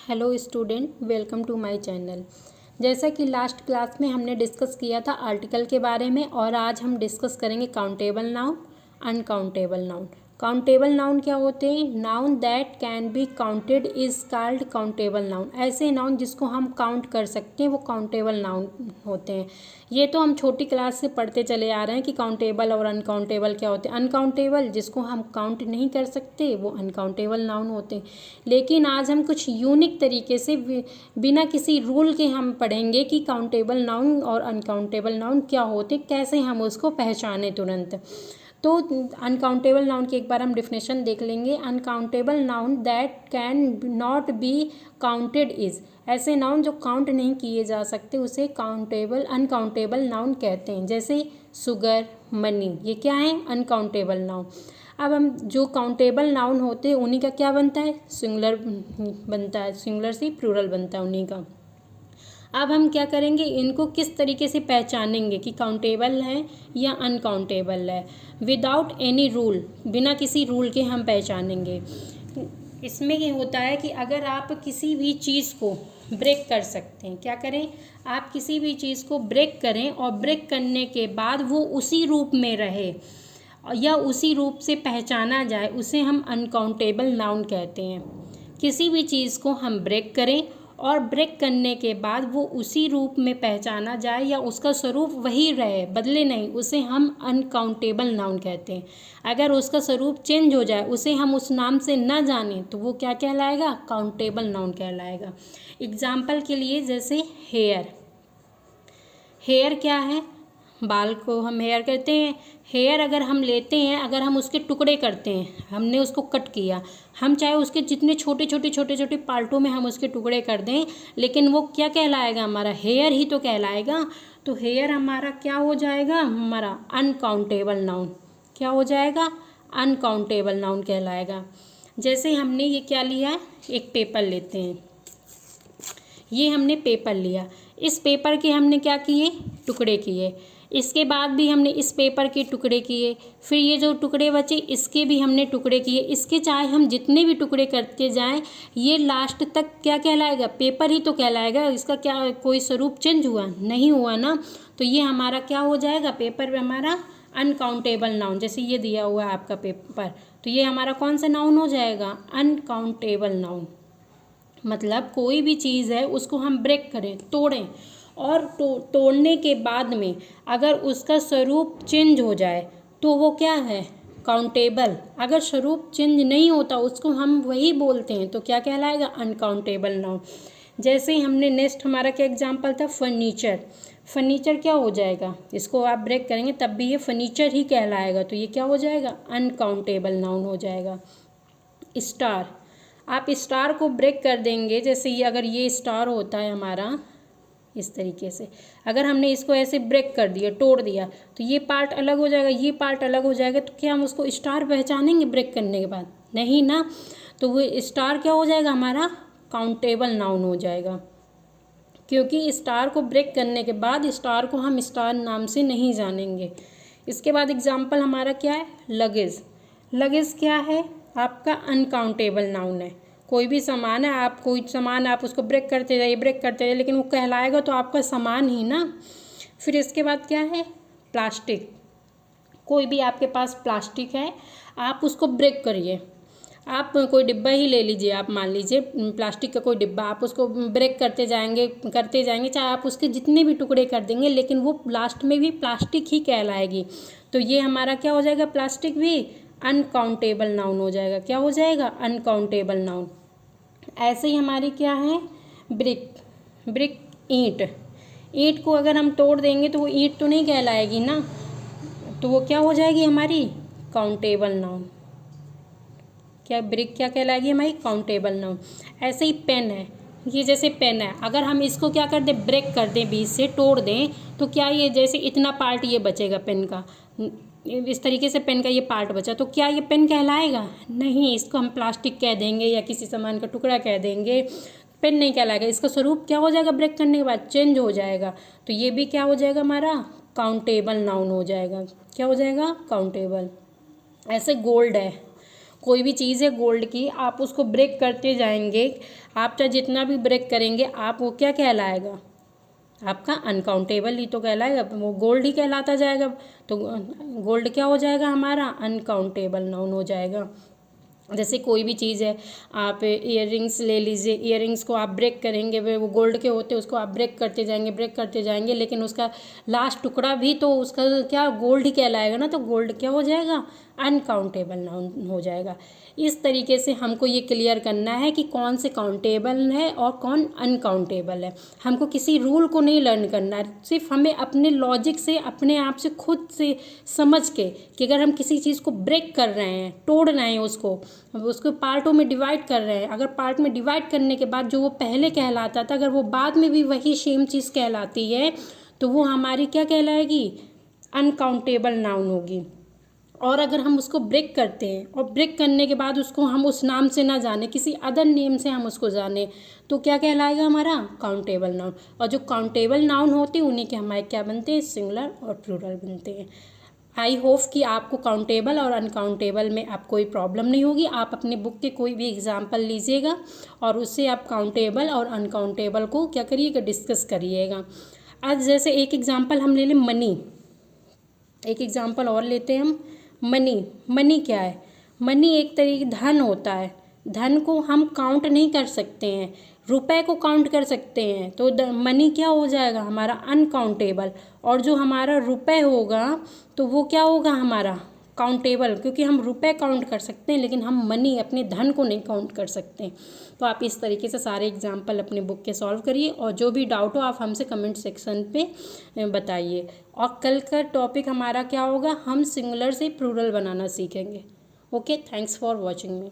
Hello student, welcome to my channel. जैसा कि last class में हमने डिस्कस किया था आर्टिकल के बारे में, और आज हम डिस्कस करेंगे countable noun, uncountable noun. Countable noun क्या होते हैं? Noun that can be counted is called countable noun. ऐसे नाउन जिसको हम काउंट कर सकते हैं वो काउंटेबल नाउन होते हैं। ये तो हम छोटी क्लास से पढ़ते चले आ रहे हैं कि काउंटेबल और अनकाउंटेबल क्या होते हैं। अनकाउंटेबल जिसको हम काउंट नहीं कर सकते वो अनकाउंटेबल नाउन होते हैं। लेकिन आज हम कुछ यूनिक तरीके से बिना किसी रूल के हम पढ़ेंगे कि काउंटेबल नाउन और अनकाउंटेबल नाउन क्या होते, कैसे हम उसको पहचाने तुरंत। तो अनकाउंटेबल नाउन की एक बार हम डिफिनेशन देख लेंगे। Uncountable noun that can not be counted is, ऐसे नाउन जो काउंट नहीं किए जा सकते उसे अनकाउंटेबल नाउन कहते हैं। जैसे शुगर, मनी, ये क्या है? Uncountable noun. अब हम जो काउंटेबल नाउन होते हैं उन्हीं का क्या बनता है? सिंगुलर बनता है, सिंगुलर से प्लूरल बनता है उन्हीं का। अब हम क्या करेंगे, इनको किस तरीके से पहचानेंगे कि काउंटेबल है या अनकाउंटेबल है। विदाउट एनी रूल, बिना किसी रूल के हम पहचानेंगे। इसमें ये होता है कि अगर आप किसी भी चीज़ को ब्रेक कर सकते हैं, क्या करें, आप किसी भी चीज़ को ब्रेक करें और ब्रेक करने के बाद वो उसी रूप में रहे या उसी रूप से पहचाना जाए, उसे हम अनकाउंटेबल नाउन कहते हैं। किसी भी चीज़ को हम ब्रेक करें और ब्रेक करने के बाद वो उसी रूप में पहचाना जाए या उसका स्वरूप वही रहे, बदले नहीं, उसे हम अनकाउंटेबल नाउन कहते हैं। अगर उसका स्वरूप चेंज हो जाए, उसे हम उस नाम से न जानें, तो वो क्या कहलाएगा? काउंटेबल नाउन कहलाएगा। एग्जाम्पल के लिए जैसे हेयर। हेयर क्या है? बाल को हम हेयर कहते हैं। हेयर अगर हम लेते हैं, अगर हम उसके टुकड़े करते हैं, हमने उसको कट किया, हम चाहे उसके जितने छोटे छोटे पार्टों में हम उसके टुकड़े कर दें, लेकिन वो क्या कहलाएगा? हमारा हेयर ही तो कहलाएगा। तो हेयर हमारा क्या हो जाएगा? हमारा अनकाउंटेबल नाउन। क्या हो जाएगा? अनकाउंटेबल नाउन कहलाएगा। जैसे हमने ये क्या लिया, एक पेपर लेते हैं, ये हमने पेपर लिया, इस पेपर के हमने क्या किए? टुकड़े किए। इसके बाद भी हमने इस पेपर के टुकड़े किए, फिर ये जो टुकड़े बचे इसके भी हमने टुकड़े किए। इसके चाहे हम जितने भी टुकड़े करते जाएं, ये लास्ट तक क्या कहलाएगा? पेपर ही तो कहलाएगा। इसका क्या कोई स्वरूप चेंज हुआ? नहीं हुआ ना। तो ये हमारा क्या हो जाएगा? पेपर हमारा अनकाउंटेबल नाउन। जैसे ये दिया हुआ है आपका पेपर, तो ये हमारा कौन सा नाउन हो जाएगा? Uncountable noun. मतलब कोई भी चीज़ है उसको हम ब्रेक करें, तोड़ें, और तोड़ने के बाद में अगर उसका स्वरूप चेंज हो जाए तो वो क्या है? काउंटेबल। अगर स्वरूप चेंज नहीं होता, उसको हम वही बोलते हैं, तो क्या कहलाएगा? Uncountable noun. जैसे हमने नेक्स्ट हमारा क्या एग्जाम्पल था? फर्नीचर। फर्नीचर क्या हो जाएगा? इसको आप ब्रेक करेंगे तब भी ये फर्नीचर ही कहलाएगा, तो ये क्या हो जाएगा? अनकाउंटेबल नाउन हो जाएगा। स्टार, आप स्टार को ब्रेक कर देंगे, जैसे ये अगर ये स्टार होता है हमारा इस तरीके से, अगर हमने इसको ऐसे ब्रेक कर दिया, तोड़ दिया, तो ये पार्ट अलग हो जाएगा, ये पार्ट अलग हो जाएगा, तो क्या हम उसको स्टार पहचानेंगे ब्रेक करने के बाद? नहीं ना। तो वो स्टार क्या हो जाएगा? हमारा काउंटेबल नाउन हो जाएगा, क्योंकि स्टार को ब्रेक करने के बाद स्टार को हम स्टार नाम से नहीं जानेंगे। इसके बाद एग्जाम्पल हमारा क्या है? लगेज। लगेज क्या है? आपका अनकाउंटेबल नाउन है। कोई भी सामान है, आप कोई सामान आप उसको ब्रेक करते जाइए, लेकिन वो कहलाएगा तो आपका सामान ही ना। फिर इसके बाद क्या है? प्लास्टिक। कोई भी आपके पास प्लास्टिक है, आप उसको ब्रेक करिए, आप कोई डिब्बा ही ले लीजिए, आप मान लीजिए प्लास्टिक का कोई डिब्बा, आप उसको ब्रेक करते जाएंगे, चाहे आप उसके जितने भी टुकड़े कर देंगे, लेकिन वो लास्ट में भी प्लास्टिक ही कहलाएगी। तो ये हमारा क्या हो जाएगा? प्लास्टिक भी अनकाउंटेबल नाउन हो जाएगा। क्या हो जाएगा? Uncountable noun. ऐसे ही हमारी क्या है? ब्रिक। ब्रिक ईंट। ईंट को अगर हम तोड़ देंगे तो वो ईंट तो नहीं कहलाएगी ना, तो वो क्या हो जाएगी? हमारी काउंटेबल नाउन। क्या ब्रिक क्या कहलाएगी? हमारी काउंटेबल नाउन। ऐसे ही पेन है, ये जैसे पेन है, अगर हम इसको क्या कर दें? ब्रेक कर दें, बीच से तोड़ दें, तो क्या ये जैसे इतना पार्ट ये बचेगा पेन का, इस तरीके से पेन का ये पार्ट बचा, तो क्या ये पेन कहलाएगा? नहीं, इसको हम प्लास्टिक कह देंगे या किसी सामान का टुकड़ा कह देंगे, पेन नहीं कहलाएगा। इसका स्वरूप क्या हो जाएगा? ब्रेक करने के बाद चेंज हो जाएगा, तो ये भी क्या हो जाएगा? हमारा काउंटेबल नाउन हो जाएगा। क्या हो जाएगा? काउंटेबल। ऐसे गोल्ड है, कोई भी चीज़ है गोल्ड की, आप उसको ब्रेक करते जाएंगे, आप चाहे जितना भी ब्रेक करेंगे आप वो क्या कहलाएगा, आपका अनकाउंटेबल ही तो कहलाएगा, वो गोल्ड ही कहलाता जाएगा। तो गोल्ड क्या हो जाएगा हमारा, अनकाउंटेबल नाउन हो जाएगा। जैसे कोई भी चीज़ है, आप इयररिंग्स ले लीजिए, इयररिंग्स को आप ब्रेक करेंगे, वो गोल्ड के होते हैं, उसको आप ब्रेक करते जाएंगे, लेकिन उसका लास्ट टुकड़ा भी तो उसका क्या गोल्ड ही कहलाएगा ना, तो गोल्ड क्या हो जाएगा, अनकाउंटेबल नाउन हो जाएगा। इस तरीके से हमको ये क्लियर करना है कि कौन से काउंटेबल है और कौन अनकाउंटेबल है। हमको किसी रूल को नहीं लर्न करना है, सिर्फ हमें अपने लॉजिक से, अपने आप से, खुद से समझ के कि अगर हम किसी चीज़ को ब्रेक कर रहे हैं, तोड़ रहे हैं, उसको पार्टों में डिवाइड कर रहे हैं, अगर पार्ट में डिवाइड करने के बाद जो वो पहले कहलाता था, अगर वो बाद में भी वही सेम चीज़ कहलाती है तो वो हमारी क्या कहलाएगी, अनकाउंटेबल नाउन होगी। और अगर हम उसको ब्रेक करते हैं और ब्रेक करने के बाद उसको हम उस नाम से ना जाने, किसी अदर नेम से हम उसको जाने, तो क्या कहलाएगा हमारा, काउंटेबल नाउन। और जो काउंटेबल नाउन होते हैं उन्हीं के हमारे क्या बनते हैं, सिंगुलर और प्लूरल बनते हैं। आई होप कि आपको काउंटेबल और अनकाउंटेबल में आप कोई प्रॉब्लम नहीं होगी। आप अपने बुक के कोई भी एग्जाम्पल लीजिएगा और उससे आप काउंटेबल और अनकाउंटेबल को क्या करिएगा, डिस्कस करिएगा। आज जैसे एक एग्जाम्पल हम ले लें मनी, एक एग्जाम्पल और लेते हैं हम, मनी। मनी क्या है, मनी एक तरीके धन होता है, धन को हम काउंट नहीं कर सकते हैं, रुपए को काउंट कर सकते हैं, तो मनी क्या हो जाएगा हमारा, अनकाउंटेबल। और जो हमारा रुपए होगा तो वो क्या होगा हमारा, काउंटेबल, क्योंकि हम रुपए काउंट कर सकते हैं लेकिन हम मनी, अपने धन को नहीं काउंट कर सकते। तो आप इस तरीके से सारे एग्जाम्पल अपने बुक के सॉल्व करिए और जो भी डाउट हो आप हमसे कमेंट सेक्शन पे बताइए। और कल का टॉपिक हमारा क्या होगा, हम सिंगुलर से प्लूरल बनाना सीखेंगे। Okay, thanks for watching me.